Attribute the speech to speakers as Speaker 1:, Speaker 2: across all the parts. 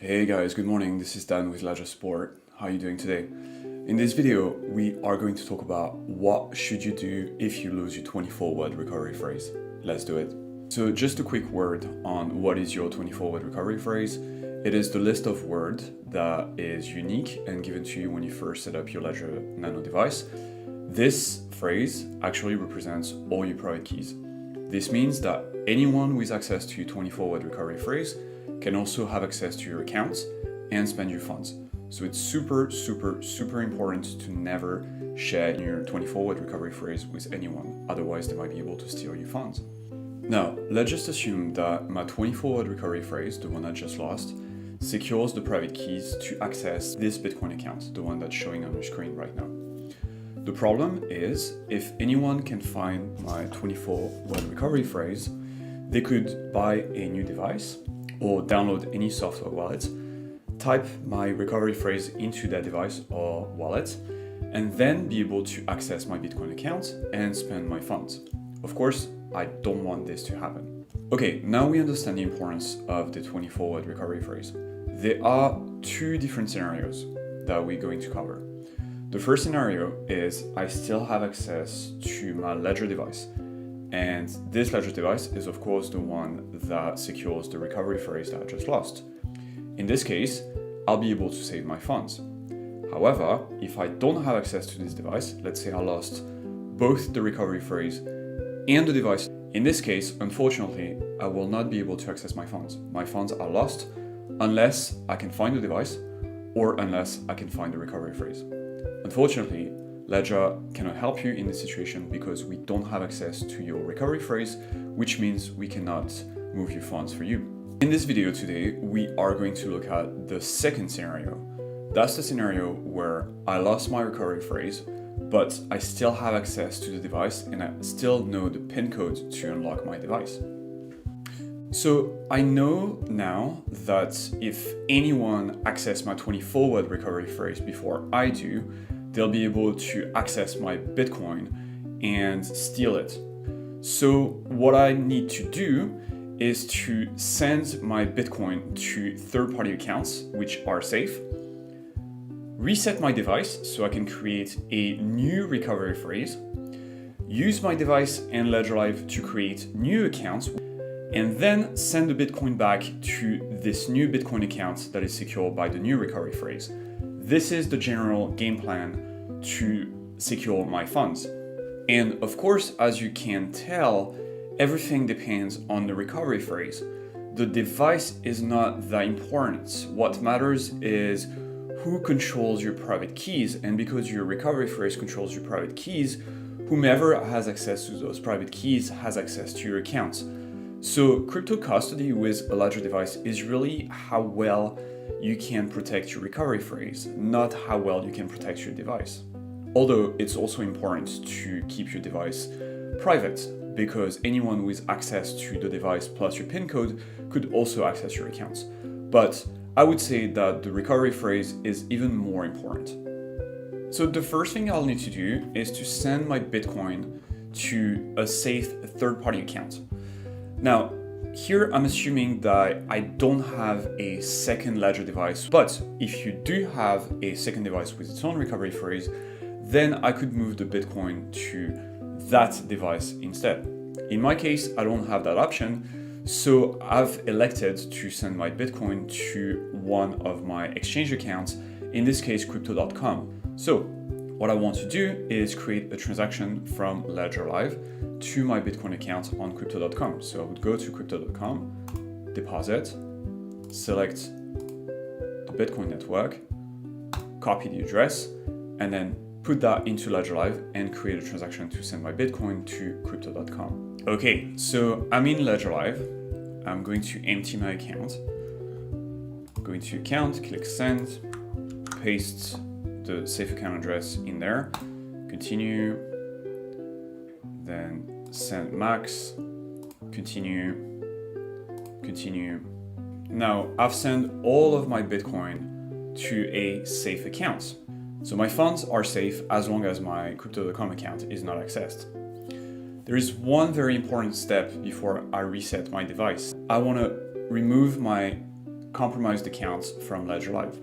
Speaker 1: Hey guys, good morning. This is Dan with LEDGER Support. How are you doing today? In this video, we are going to talk about what should you do if you lose your 24-word recovery phrase. Let's do it. So just a quick word on what is your 24-word recovery phrase. It is the list of words that is unique and given to you when you first set up your LEDGER Nano device. This phrase actually represents all your private keys. This means that anyone with access to your 24-word recovery phrase can also have access to your accounts and spend your funds. So it's super important to never share your 24-word recovery phrase with anyone, otherwise they might be able to steal your funds. Now, let's just assume that my 24-word recovery phrase, the one I just lost, secures the private keys to access this Bitcoin account, the one that's showing on your screen right now. The problem is, if anyone can find my 24-word recovery phrase, they could buy a new device or download any software wallet, type my recovery phrase into that device or wallet, and then be able to access my Bitcoin account and spend my funds. Of course, I don't want this to happen. Okay, now we understand the importance of the 24-word recovery phrase. There are two different scenarios that we're going to cover. The first scenario is I still have access to my LEDGER device. And this LEDGER device is of course the one that secures the recovery phrase that I just lost. In this case, I'll be able to save my funds. However, if I don't have access to this device, let's say I lost both the recovery phrase and the device, in this case, unfortunately, I will not be able to access my funds. My funds are lost unless I can find the device or unless I can find the recovery phrase. Unfortunately, LEDGER cannot help you in this situation because we don't have access to your recovery phrase, which means we cannot move your funds for you. In this video today, we are going to look at the second scenario. That's the scenario where I lost my recovery phrase, but I still have access to the device and I still know the PIN code to unlock my device. So I know now that if anyone accesses my 24-word recovery phrase before I do, they'll be able to access my Bitcoin and steal it. So what I need to do is to send my Bitcoin to third-party accounts, which are safe, reset my device so I can create a new recovery phrase, use my device and LEDGER Live to create new accounts, and then send the Bitcoin back to this new Bitcoin account that is secured by the new recovery phrase. This is the general game plan to secure my funds. And of course, as you can tell, everything depends on the recovery phrase. The device is not that important. What matters is who controls your private keys, and because your recovery phrase controls your private keys, whomever has access to those private keys has access to your accounts. So crypto custody with a LEDGER device is really how well you can protect your recovery phrase, not how well you can protect your device. Although it's also important to keep your device private, because anyone with access to the device plus your PIN code could also access your accounts. But I would say that the recovery phrase is even more important. So the first thing I'll need to do is to send my Bitcoin to a safe third-party account. Now, here I'm assuming that I don't have a second LEDGER device, but if you do have a second device with its own recovery phrase, then I could move the Bitcoin to that device instead. In my case, I don't have that option, so I've elected to send my Bitcoin to one of my exchange accounts, in this case, crypto.com. So what I want to do is create a transaction from LEDGER Live to my Bitcoin account on crypto.com. So I would go to crypto.com, deposit, select the Bitcoin network, copy the address, and then put that into LEDGER Live and create a transaction to send my Bitcoin to crypto.com. Okay, so I'm in LEDGER Live. I'm going to empty my account. Go into account, click send, paste the safe account address in there, continue, then send max, continue. Now I've sent all of my Bitcoin to a safe account. So my funds are safe as long as my crypto.com account is not accessed. There is one very important step before I reset my device. I want to remove my compromised accounts from Ledger Live.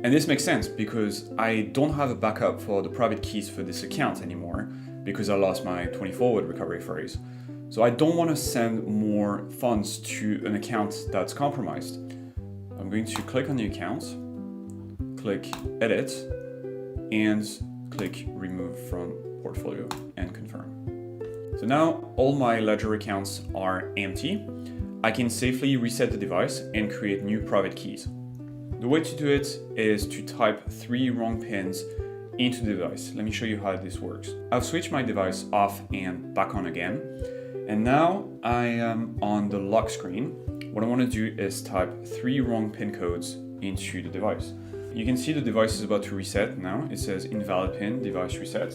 Speaker 1: And this makes sense because I don't have a backup for the private keys for this account anymore because I lost my 24-word recovery phrase. So I don't want to send more funds to an account that's compromised. I'm going to click on the account, click Edit, and click Remove from Portfolio and confirm. So now all my Ledger accounts are empty. I can safely reset the device and create new private keys. The way to do it is to type 3 wrong pins into the device. Let me show you how this works. I've switched my device off and back on again. And now I am on the lock screen. What I want to do is type 3 wrong pin codes into the device. You can see the device is about to reset now. It says invalid pin, device reset.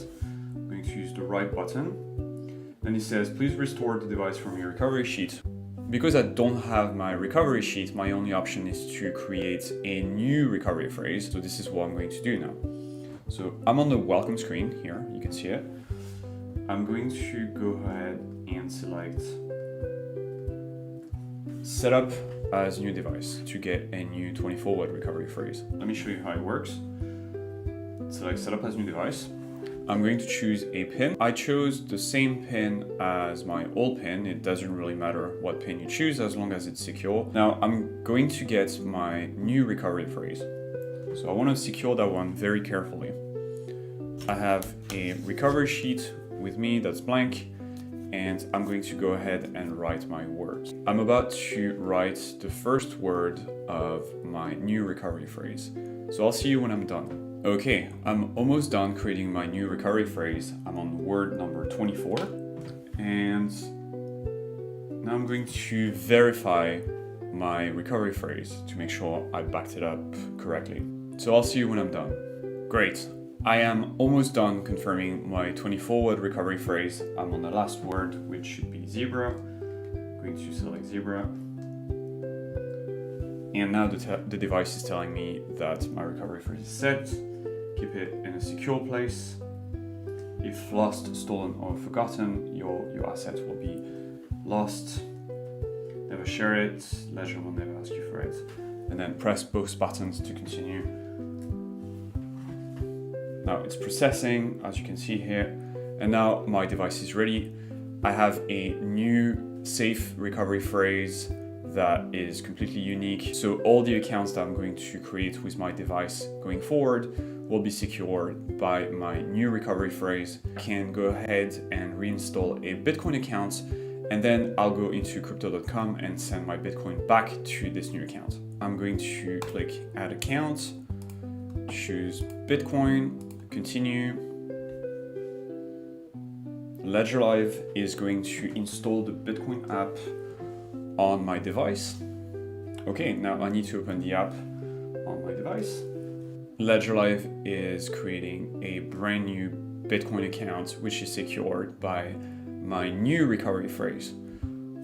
Speaker 1: I'm going to use the right button. Then it says, please restore the device from your recovery sheet. Because I don't have my recovery sheet, my only option is to create a new recovery phrase. So this is what I'm going to do now. So I'm on the welcome screen here, you can see it. I'm going to go ahead and select Setup as new device to get a new 24-word recovery phrase. Let me show you how it works. Select Setup as new device. I'm going to choose a pin. I chose the same pin as my old pin. It doesn't really matter what pin you choose as long as it's secure. Now I'm going to get my new recovery phrase. So I want to secure that one very carefully. I have a recovery sheet with me that's blank, and I'm going to go ahead and write my words. I'm about to write the first word of my new recovery phrase. So I'll see you when I'm done. Okay, I'm almost done creating my new recovery phrase. I'm on word number 24, and now I'm going to verify my recovery phrase to make sure I backed it up correctly. So I'll see you when I'm done. Great. I am almost done confirming my 24-word recovery phrase. I'm on the last word, which should be zebra. I'm going to select zebra. And now the device is telling me that my recovery phrase is set. Keep it in a secure place. If lost, stolen, or forgotten, your asset will be lost. Never share it. Ledger will never ask you for it. And then press both buttons to continue. Now it's processing, as you can see here. And now my device is ready. I have a new safe recovery phrase that is completely unique. So all the accounts that I'm going to create with my device going forward will be secured by my new recovery phrase. I can go ahead and reinstall a Bitcoin account, and then I'll go into crypto.com and send my Bitcoin back to this new account. I'm going to click Add Account, choose Bitcoin, continue. Ledger Live is going to install the Bitcoin app on my device. Okay, now I need to open the app on my device. Ledger Live is creating a brand new Bitcoin account, which is secured by my new recovery phrase.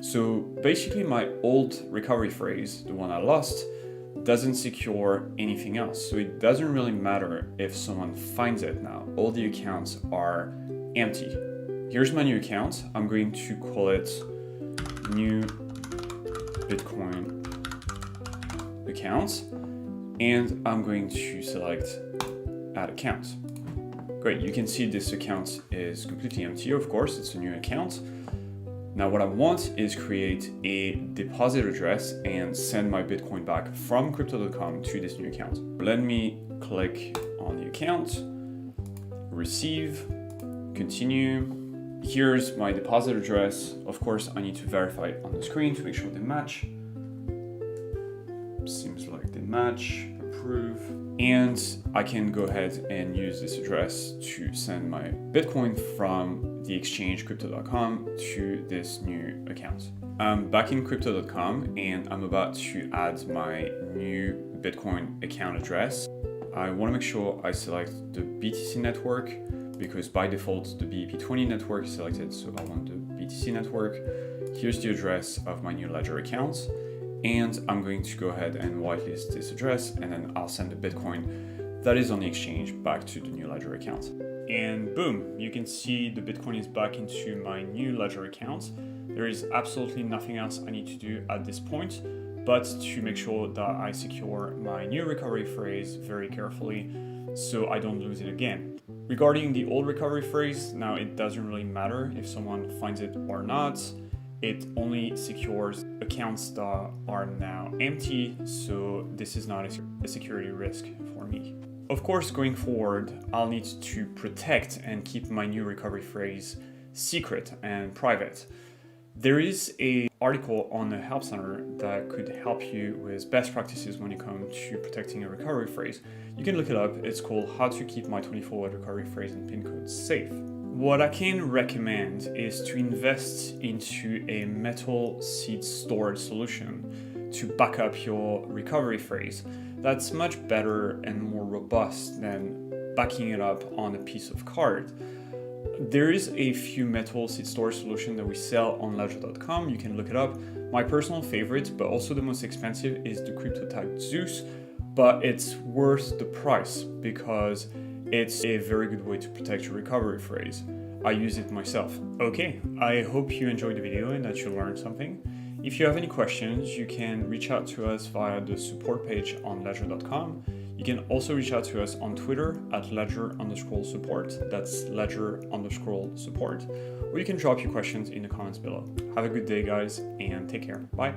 Speaker 1: So basically my old recovery phrase, the one I lost, doesn't secure anything else. So it doesn't really matter if someone finds it now. All the accounts are empty. Here's my new account. I'm going to call it New Bitcoin Account, and I'm going to select Add Account. Great, you can see this account is completely empty, of course, it's a new account. Now what I want is create a deposit address and send my Bitcoin back from crypto.com to this new account. Let me click on the account, receive, continue. Here's my deposit address. Of course, I need to verify it on the screen to make sure they match. Seems like they match, approve. And I can go ahead and use this address to send my Bitcoin from the exchange crypto.com to this new account. I'm back in crypto.com and I'm about to add my new Bitcoin account address. I want to make sure I select the BTC network, because by default the BEP20 network is selected, so I want the BTC network. Here's the address of my new Ledger account, and I'm going to go ahead and whitelist this address, and then I'll send the Bitcoin that is on the exchange back to the new Ledger account. And boom, you can see the Bitcoin is back into my new Ledger account. There is absolutely nothing else I need to do at this point. but to make sure that I secure my new recovery phrase very carefully so I don't lose it again. Regarding the old recovery phrase, now it doesn't really matter if someone finds it or not. It only secures accounts that are now empty, so this is not a security risk for me. Of course, going forward, I'll need to protect and keep my new recovery phrase secret and private. There is an article on the Help Center that could help you with best practices when it comes to protecting a recovery phrase. You can look it up. It's called How to Keep My 24-Word Recovery Phrase and PIN Code Safe. What I can recommend is to invest into a metal seed storage solution to back up your recovery phrase. That's much better and more robust than backing it up on a piece of card. There is a few metal seed storage solutions that we sell on ledger.com. You can look it up. My personal favorite, but also the most expensive, is the crypto tag Zeus, but it's worth the price because it's a very good way to protect your recovery phrase. I use it myself. Okay, I hope you enjoyed the video and that you learned something. If you have any questions, you can reach out to us via the support page on ledger.com. You can also reach out to us on Twitter at ledger_support. That's ledger_support. Or you can drop your questions in the comments below. Have a good day, guys, and take care. Bye.